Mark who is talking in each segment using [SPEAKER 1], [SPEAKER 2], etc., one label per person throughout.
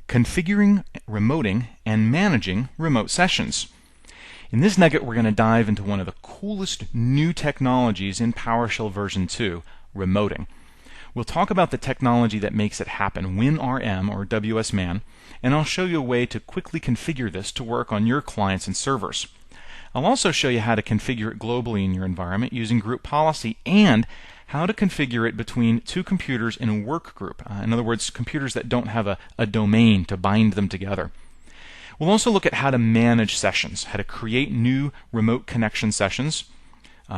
[SPEAKER 1] configuring, remoting, and managing remote sessions. In this nugget, we're going to dive into one of the coolest new technologies in PowerShell version 2, remoting. We'll talk about the technology that makes it happen, WinRM or WSMan, and I'll show you a way to quickly configure this to work on your clients and servers. I'll also show you how to configure it globally in your environment using group policy and how to configure it between two computers in a work group. In other words, computers that don't have a domain to bind them together. We'll also look at how to manage sessions, how to create new remote connection sessions,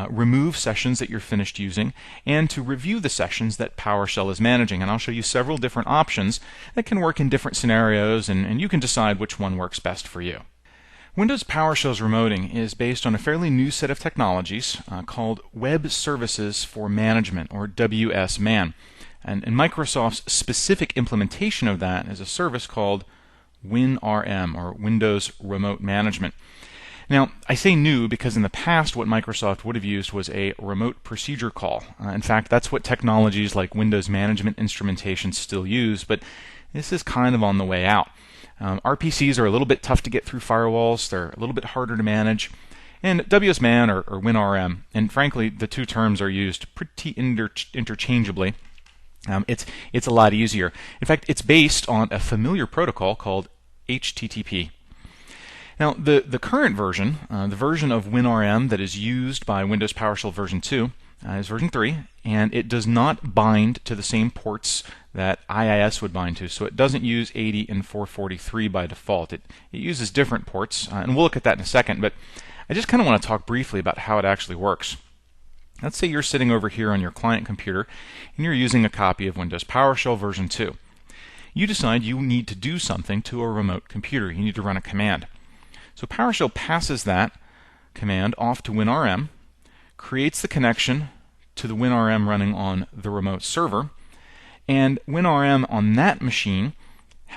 [SPEAKER 1] remove sessions that you're finished using, and to review the sessions that PowerShell is managing. And I'll show you several different options that can work in different scenarios, and you can decide which one works best for you. Windows PowerShell's remoting is based on a fairly new set of technologies called Web Services for Management, or WSMan. And Microsoft's specific implementation of that is a service called WinRM, or Windows Remote Management. Now, I say new because in the past what Microsoft would have used was a remote procedure call. In fact, that's what technologies like Windows Management Instrumentation still use, but this is kind of on the way out. RPCs are a little bit tough to get through firewalls, they're a little bit harder to manage, and WSMan or WinRM, and frankly the two terms are used pretty interchangeably. It's a lot easier. In fact, it's based on a familiar protocol called HTTP. Now, the current version, the version of WinRM that is used by Windows PowerShell version 2, is version 3, and it does not bind to the same ports that IIS would bind to. So it doesn't use 80 and 443 by default. It uses different ports, and we'll look at that in a second, but I just kind of want to talk briefly about how it actually works. Let's say you're sitting over here on your client computer, and you're using a copy of Windows PowerShell version 2. You decide you need to do something to a remote computer. You need to run a command. So PowerShell passes that command off to WinRM, creates the connection to the WinRM running on the remote server, and WinRM on that machine,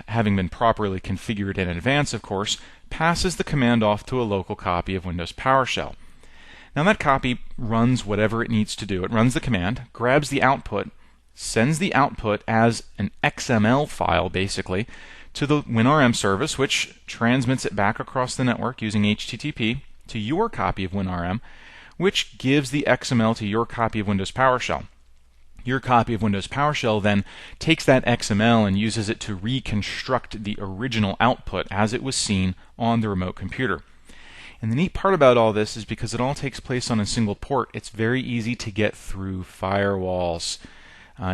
[SPEAKER 1] having been properly configured in advance of course, passes the command off to a local copy of Windows PowerShell. Now that copy runs whatever it needs to do. It runs the command, grabs the output, sends the output as an XML file basically to the WinRM service, which transmits it back across the network using HTTP to your copy of WinRM, which gives the XML to your copy of Windows PowerShell. Your copy of Windows PowerShell then takes that XML and uses it to reconstruct the original output as it was seen on the remote computer. And the neat part about all this is because it all takes place on a single port, it's very easy to get through firewalls.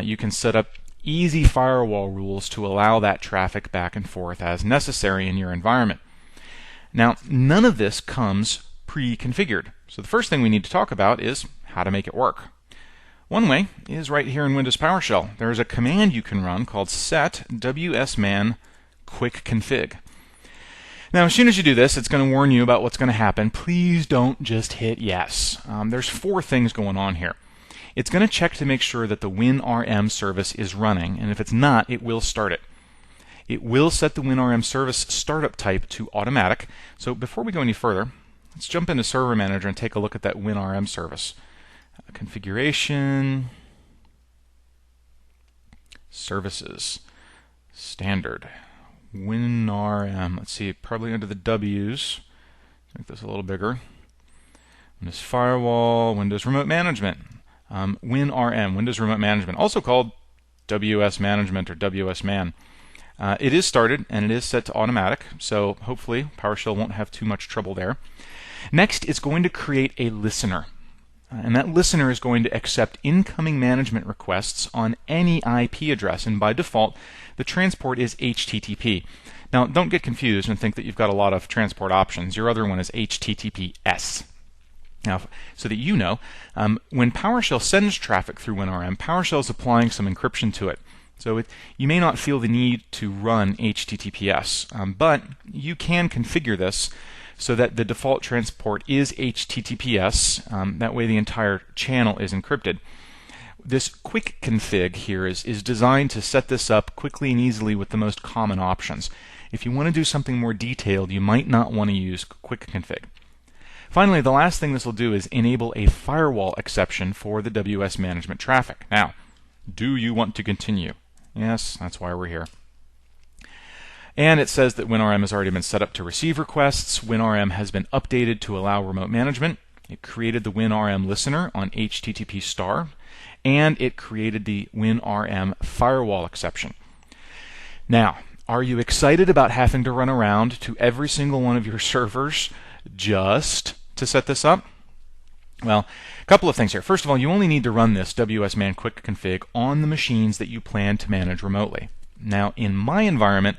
[SPEAKER 1] You can set up easy firewall rules to allow that traffic back and forth as necessary in your environment. Now, none of this comes pre-configured. So the first thing we need to talk about is how to make it work. One way is right here in Windows PowerShell. There's a command you can run called set wsman quick config. Now, as soon as you do this, it's going to warn you about what's going to happen. Please don't just hit yes. There's four things going on here. It's going to check to make sure that the WinRM service is running, and if it's not, it will start it. It will set the WinRM service startup type to automatic. So before we go any further, let's jump into Server Manager and take a look at that WinRM service. Configuration, Services, Standard, WinRM. Let's see, probably under the W's. Make this a little bigger. Windows Firewall, Windows Remote Management. WinRM, Windows Remote Management, also called WS Management or WSMan. It is started and it is set to automatic, so hopefully PowerShell won't have too much trouble there. Next, it's going to create a listener. And that listener is going to accept incoming management requests on any IP address, and by default, the transport is HTTP. Now, don't get confused and think that you've got a lot of transport options. Your other one is HTTPS. Now, so that you know, when PowerShell sends traffic through WinRM, PowerShell is applying some encryption to it. So you may not feel the need to run HTTPS, but you can configure this so that the default transport is HTTPS. That way the entire channel is encrypted. This quick config here is designed to set this up quickly and easily with the most common options. If you want to do something more detailed, you might not want to use quick config. Finally, the last thing this will do is enable a firewall exception for the WS management traffic. Now, do you want to continue? Yes, that's why we're here. And it says that WinRM has already been set up to receive requests. WinRM has been updated to allow remote management. It created the WinRM listener on HTTP star, and it created the WinRM firewall exception. Now, are you excited about having to run around to every single one of your servers just to set this up? Well, a couple of things here. First of all, you only need to run this WSMan quick config on the machines that you plan to manage remotely. Now, in my environment,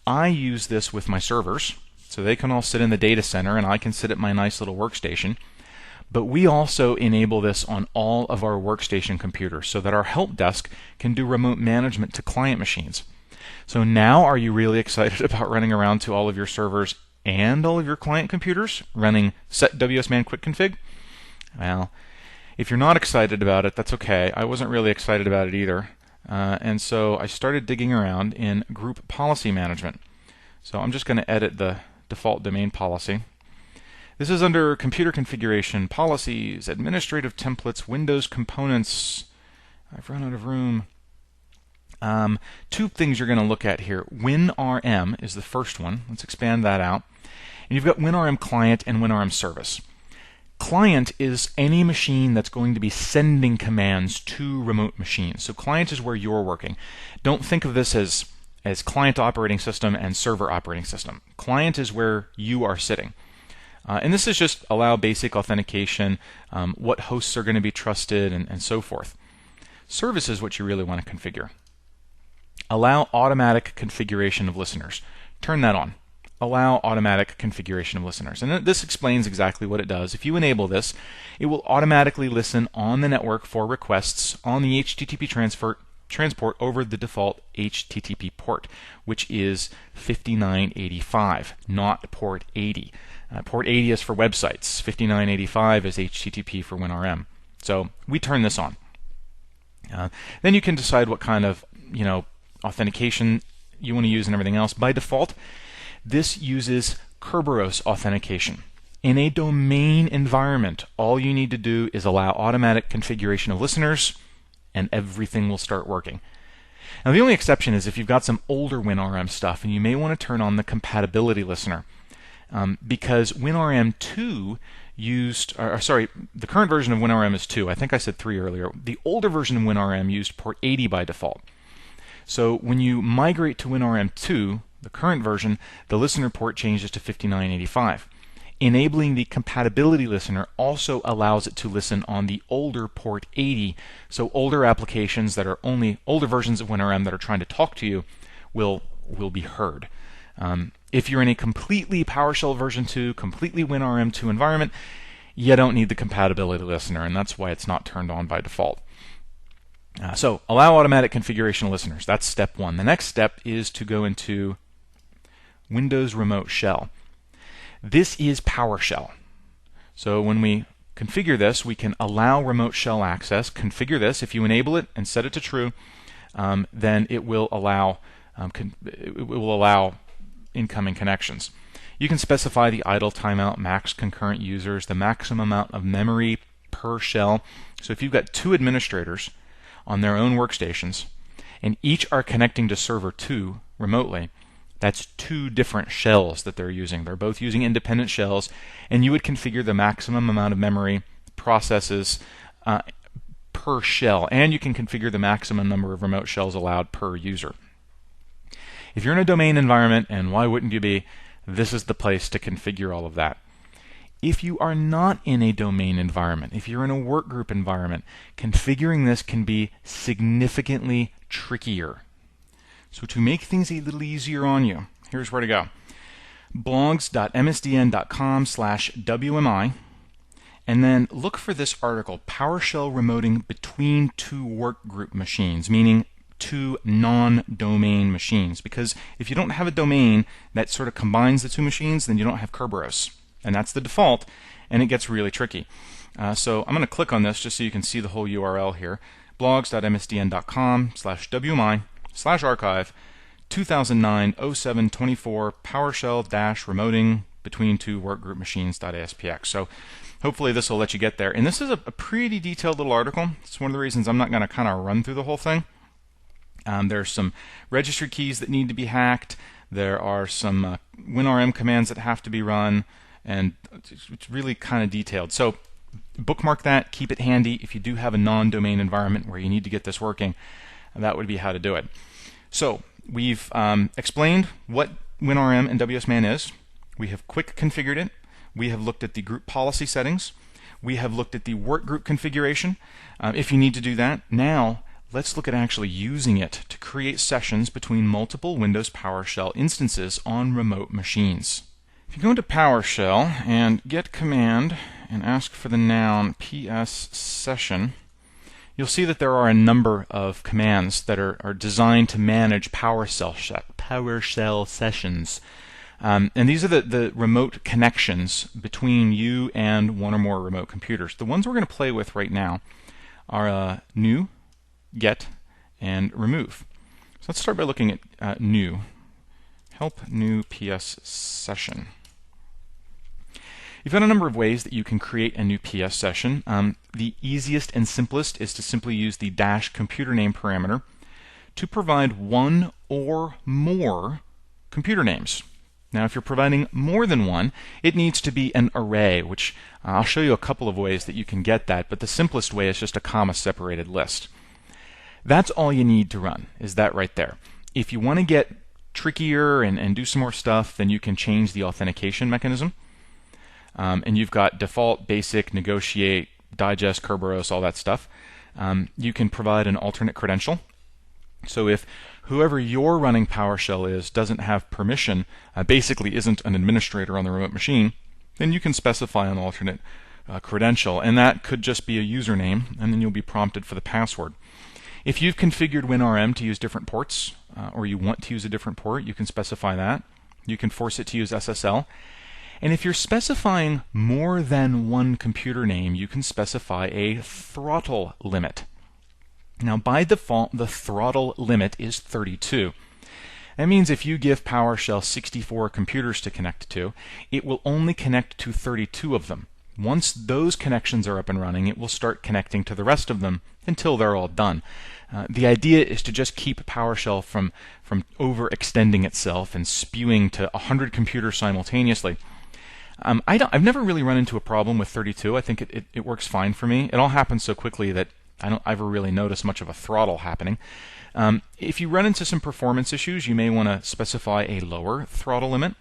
[SPEAKER 1] I use this with my servers, so they can all sit in the data center and I can sit at my nice little workstation. But we also enable this on all of our workstation computers so that our help desk can do remote management to client machines. So now, are you really excited about running around to all of your servers and all of your client computers running set WSMan quick config? Well, if you're not excited about it, that's okay. I wasn't really excited about it either. And so I started digging around in group policy management. So I'm just going to edit the default domain policy. This is under computer configuration, policies, administrative templates, Windows components. I've run out of room. Two things you're going to look at here. WinRM is the first one. Let's expand that out. And you've got WinRM client and WinRM service. Client is any machine that's going to be sending commands to remote machines. So client is where you're working. Don't think of this as client operating system and server operating system. Client is where you are sitting. And this is just allow basic authentication, what hosts are going to be trusted, and so forth. Service is what you really want to configure. Allow automatic configuration of listeners. Turn that on. Allow automatic configuration of listeners. And this explains exactly what it does. If you enable this, it will automatically listen on the network for requests on the HTTP transport over the default HTTP port, which is 5985, not port 80. Port 80 is for websites. 5985 is HTTP for WinRM. So we turn this on. Then you can decide what kind of authentication you want to use and everything else. By default, this uses Kerberos authentication. In a domain environment, all you need to do is allow automatic configuration of listeners, and everything will start working. Now, the only exception is if you've got some older WinRM stuff, and you may want to turn on the compatibility listener. Because WinRM 2 the current version of WinRM is 2. I think I said 3 earlier. The older version of WinRM used port 80 by default. So when you migrate to WinRM 2, the current version, the listener port changes to 5985. Enabling the compatibility listener also allows it to listen on the older port 80, so older applications that are only older versions of WinRM that are trying to talk to you will be heard. If you're in a completely PowerShell version 2, completely WinRM 2 environment, you don't need the compatibility listener, and that's why it's not turned on by default. So allow automatic configuration of listeners. That's step one. The next step is to go into Windows Remote Shell. This is PowerShell. So when we configure this, we can allow remote shell access. Configure this. If you enable it and set it to true, then it will allow incoming connections. You can specify the idle timeout, max concurrent users, the maximum amount of memory per shell. So if you've got two administrators on their own workstations, and each are connecting to server 2 remotely, that's two different shells that they're using. They're both using independent shells, and you would configure the maximum amount of memory processes per shell, and you can configure the maximum number of remote shells allowed per user. If you're in a domain environment, and why wouldn't you be, this is the place to configure all of that. If you are not in a domain environment, if you're in a workgroup environment, configuring this can be significantly trickier. So to make things a little easier on you, here's where to go. blogs.msdn.com/WMI, and then look for this article, PowerShell Remoting Between Two Workgroup Machines, meaning two non-domain machines. Because if you don't have a domain that sort of combines the two machines, then you don't have Kerberos. And that's the default, and it gets really tricky. So I'm going to click on this just so you can see the whole URL here. blogs.msdn.com/WMI/archive 2009-07-24 PowerShell-remoting between two workgroup machines.aspx. So hopefully this will let you get there. And this is a pretty detailed little article. It's one of the reasons I'm not going to kind of run through the whole thing. There's some registry keys that need to be hacked. There are some WinRM commands that have to be run, and it's really kind of detailed. So bookmark that, keep it handy. If you do have a non-domain environment where you need to get this working, that would be how to do it. So we've explained what WinRM and WSMan is. We have quick configured it. We have looked at the group policy settings. We have looked at the workgroup configuration, if you need to do that. Now, let's look at actually using it to create sessions between multiple Windows PowerShell instances on remote machines. If you go into PowerShell and get command and ask for the noun ps-session, you'll see that there are a number of commands that are designed to manage PowerShell sessions. And these are the remote connections between you and one or more remote computers. The ones we're going to play with right now are new, get, and remove. So let's start by looking at new. Help new ps-session. You've got a number of ways that you can create a new PS session. The easiest and simplest is to simply use the -computer name parameter to provide one or more computer names. Now, if you're providing more than one, it needs to be an array, which I'll show you a couple of ways that you can get that, but the simplest way is just a comma-separated list. That's all you need to run, is that right there. If you want to get trickier and do some more stuff, then you can change the authentication mechanism. And you've got default, basic, negotiate, digest, Kerberos, all that stuff. You can provide an alternate credential. So if whoever you're running PowerShell is doesn't have permission, basically isn't an administrator on the remote machine, then you can specify an alternate credential, and that could just be a username, and then you'll be prompted for the password. If you've configured WinRM to use different ports, or you want to use a different port, you can specify that. You can force it to use SSL. And if you're specifying more than one computer name, you can specify a throttle limit. Now, by default, the throttle limit is 32. That means if you give PowerShell 64 computers to connect to, it will only connect to 32 of them. Once those connections are up and running, it will start connecting to the rest of them until they're all done. The idea is to just keep PowerShell from overextending itself and spewing to 100 computers simultaneously. I've never really run into a problem with 32. I think it works fine for me. It all happens so quickly that I don't ever really notice much of a throttle happening. If you run into some performance issues, you may want to specify a lower throttle limit.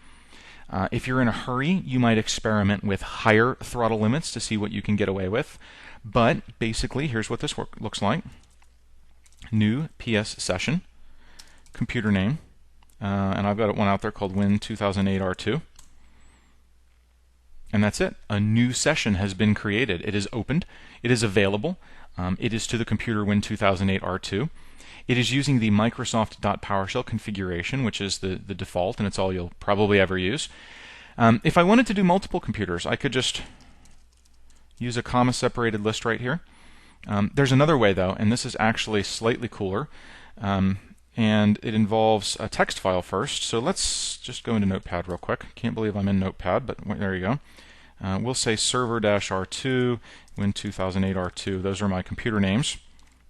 [SPEAKER 1] If you're in a hurry, you might experiment with higher throttle limits to see what you can get away with. But basically, here's what this looks like. New PS session, computer name, and I've got one out there called Win2008R2. And that's it. A new session has been created. It is opened. It is available. It is to the computer Win2008R2. It is using the Microsoft.PowerShell configuration, which is the default, and it's all you'll probably ever use. If I wanted to do multiple computers, I could just use a comma-separated list right here. There's another way, though, and this is actually slightly cooler. And it involves a text file first. So let's just go into Notepad real quick. Can't believe I'm in Notepad, but there you go. We'll say server-r2, Win2008R2. Those are my computer names.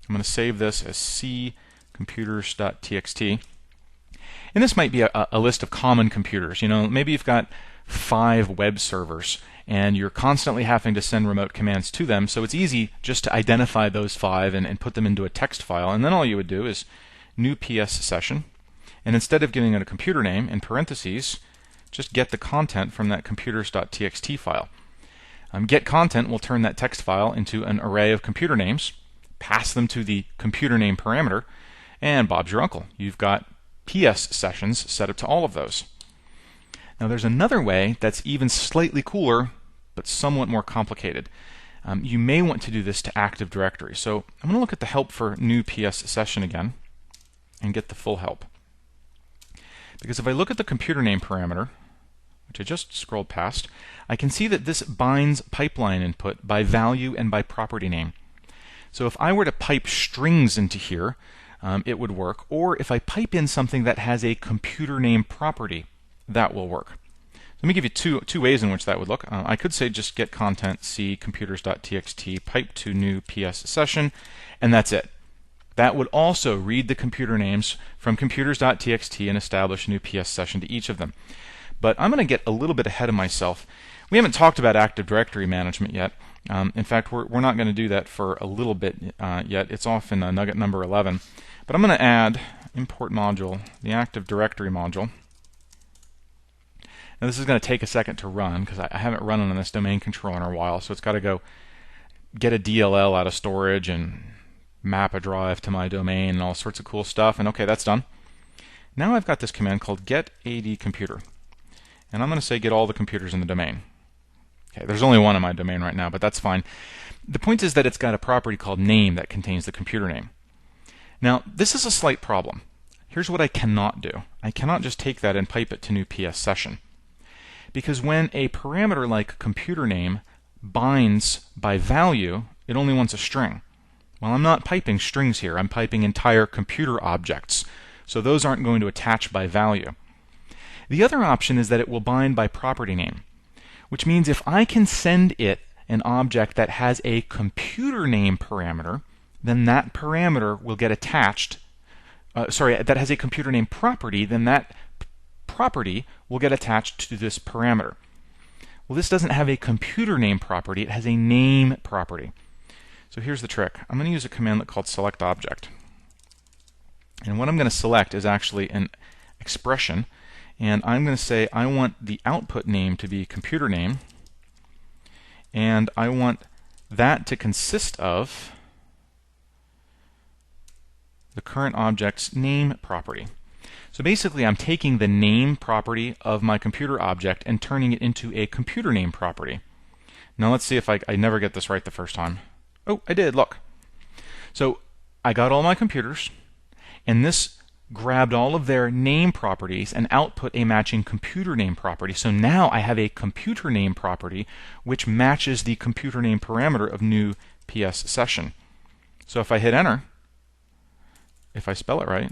[SPEAKER 1] I'm going to save this as ccomputers.txt. And this might be a list of common computers. You know, maybe you've got 5 web servers, and you're constantly having to send remote commands to them. So it's easy just to identify those 5 and put them into a text file. And then all you would do is new PS session, and instead of giving it a computer name in parentheses, just get the content from that computers.txt file. Get content will turn that text file into an array of computer names, pass them to the computer name parameter, and Bob's your uncle. You've got PS sessions set up to all of those. Now there's another way that's even slightly cooler, but somewhat more complicated. You may want to do this to Active Directory. So I'm going to look at the help for new PS session again and get the full help. Because if I look at the computer name parameter, which I just scrolled past, I can see that this binds pipeline input by value and by property name. So if I were to pipe strings into here, it would work. Or if I pipe in something that has a computer name property, that will work. Let me give you two ways in which that would look. I could say just get content c computers.txt pipe to new PS session, and that's it. That would also read the computer names from computers.txt and establish a new PS session to each of them. But I'm going to get a little bit ahead of myself. We haven't talked about Active Directory management yet. In fact, we're not going to do that for a little bit yet. It's off in nugget number 11. But I'm going to add import module, the Active Directory module. Now this is going to take a second to run because I haven't run on this domain controller in a while, so it's got to go get a DLL out of storage and map a drive to my domain and all sorts of cool stuff. And okay, that's done. Now I've got this command called get AD computer. And I'm going to say get all the computers in the domain. Okay, there's only one in my domain right now, but that's fine. The point is that it's got a property called name that contains the computer name. Now, this is a slight problem. Here's what I cannot do. I cannot just take that and pipe it to new-pssession. Because when a parameter like computer name binds by value, it only wants a string. Well, I'm not piping strings here. I'm piping entire computer objects. So those aren't going to attach by value. The other option is that it will bind by property name, which means if I can send it an object that has a computer name parameter, then that parameter will get attached. That has a computer name property, then that property will get attached to this parameter. Well, this doesn't have a computer name property, it has a name property. So here's the trick. I'm going to use a command called select object. And what I'm going to select is actually an expression. And I'm going to say I want the output name to be computer name, and I want that to consist of the current object's name property. So basically I'm taking the name property of my computer object and turning it into a computer name property. Now let's see if I never get this right the first time. Oh, I did, look. So I got all my computers, and this grabbed all of their name properties and output a matching computer name property. So now I have a computer name property which matches the computer name parameter of new-pssession. So if I hit enter, if I spell it right,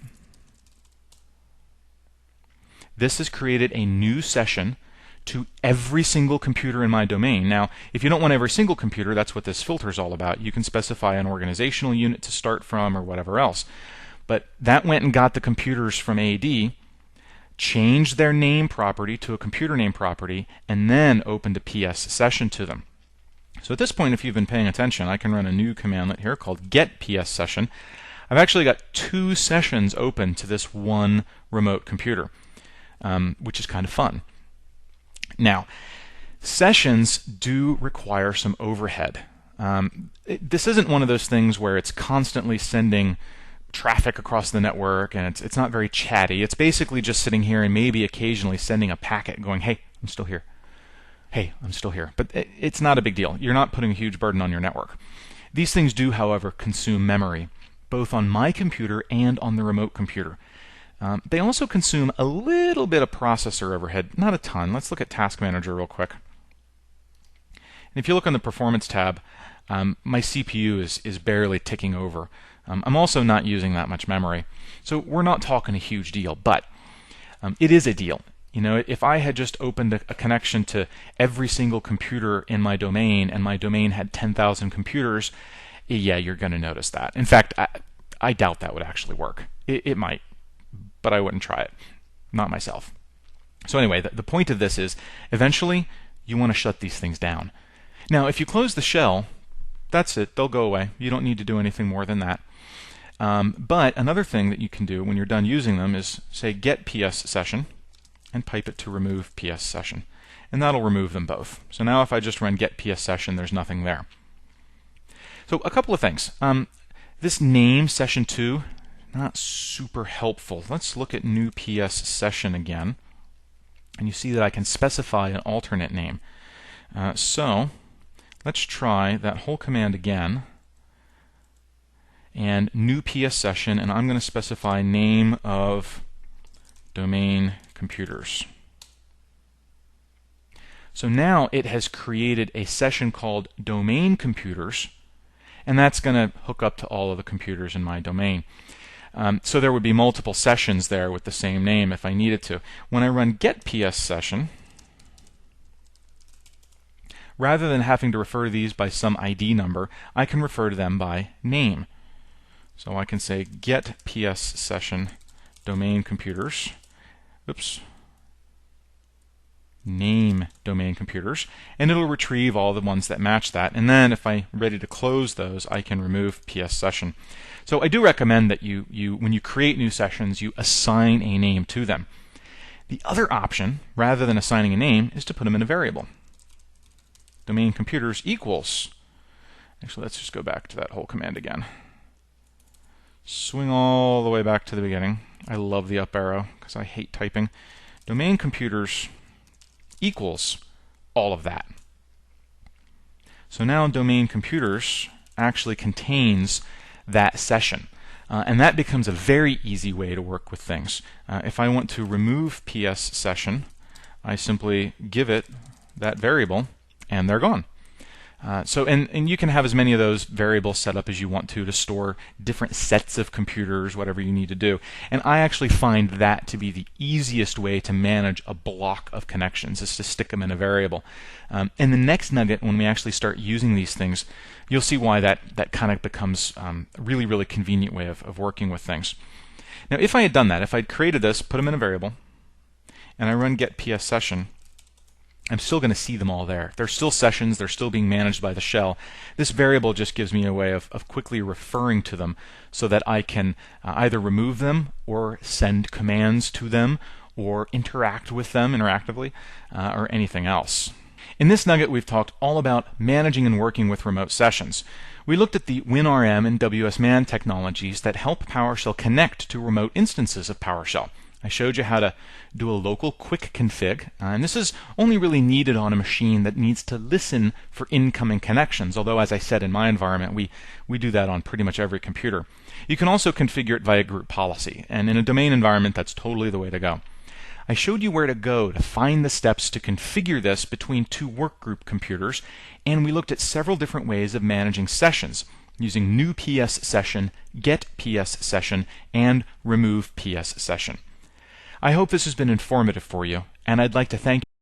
[SPEAKER 1] this has created a new session to every single computer in my domain. Now, if you don't want every single computer, that's what this filter is all about. You can specify an organizational unit to start from or whatever else. But that went and got the computers from AD, changed their name property to a computer name property, and then opened a PS session to them. So at this point, if you've been paying attention, I can run a new commandlet here called get PS session. I've actually got 2 sessions open to this one remote computer, which is kind of fun. Now, sessions do require some overhead. This isn't one of those things where it's constantly sending traffic across the network, and it's not very chatty. It's basically just sitting here and maybe occasionally sending a packet going, hey, I'm still here. Hey, I'm still here. But it's not a big deal. You're not putting a huge burden on your network. These things do, however, consume memory, both on my computer and on the remote computer. They also consume a little bit of processor overhead, not a ton. Let's look at Task Manager real quick. And if you look on the Performance tab, my CPU is barely ticking over. I'm also not using that much memory. So we're not talking a huge deal, but it is a deal. You know, if I had just opened a connection to every single computer in my domain and my domain had 10,000 computers, yeah, you're going to notice that. In fact, I doubt that would actually work. It might, but I wouldn't try it. Not myself. So anyway, the point of this is eventually you want to shut these things down. Now, if you close the shell, that's it. They'll go away. You don't need to do anything more than that. But another thing that you can do when you're done using them is say get PS session and pipe it to remove PS session. And that'll remove them both. So now if I just run get PS session, there's nothing there. So a couple of things. This name session 2, not super helpful. Let's look at new-pssession again. And you see that I can specify an alternate name. So let's try that whole command again. And new-pssession, and I'm going to specify name of domain computers. So now it has created a session called domain computers, and that's going to hook up to all of the computers in my domain. So there would be multiple sessions there with the same name if I needed to. When I run get PS session, rather than having to refer to these by some ID number, I can refer to them by name. So I can say get ps-session domain computers. Oops. Name domain computers, and it'll retrieve all the ones that match that. And then if I'm ready to close those, I can remove ps-session. So I do recommend that you when you create new sessions, you assign a name to them. The other option, rather than assigning a name, is to put them in a variable. Domain computers equals. Actually, let's just go back to that whole command again. Swing all the way back to the beginning. I love the up arrow because I hate typing. Domain computers equals all of that. So now domain computers actually contains that session. And that becomes a very easy way to work with things. If I want to remove ps-session, I simply give it that variable, and they're gone. And you can have as many of those variables set up as you want to store different sets of computers, whatever you need to do. And I actually find that to be the easiest way to manage a block of connections, is to stick them in a variable. In the next nugget, when we actually start using these things, you'll see why that kind of becomes a really, really convenient way of working with things. Now, if I had done that, if I'd created this, put them in a variable, and I run get ps-session, I'm still going to see them all there. They're still sessions. They're still being managed by the shell. This variable just gives me a way of quickly referring to them so that I can either remove them or send commands to them or interact with them interactively or anything else. In this nugget, we've talked all about managing and working with remote sessions. We looked at the WinRM and WSMan technologies that help PowerShell connect to remote instances of PowerShell. I showed you how to do a local quick config, and this is only really needed on a machine that needs to listen for incoming connections, although as I said in my environment, we do that on pretty much every computer. You can also configure it via group policy, and in a domain environment, that's totally the way to go. I showed you where to go to find the steps to configure this between two workgroup computers, and we looked at several different ways of managing sessions using new-pssession, get-pssession, and remove-pssession. I hope this has been informative for you, and I'd like to thank you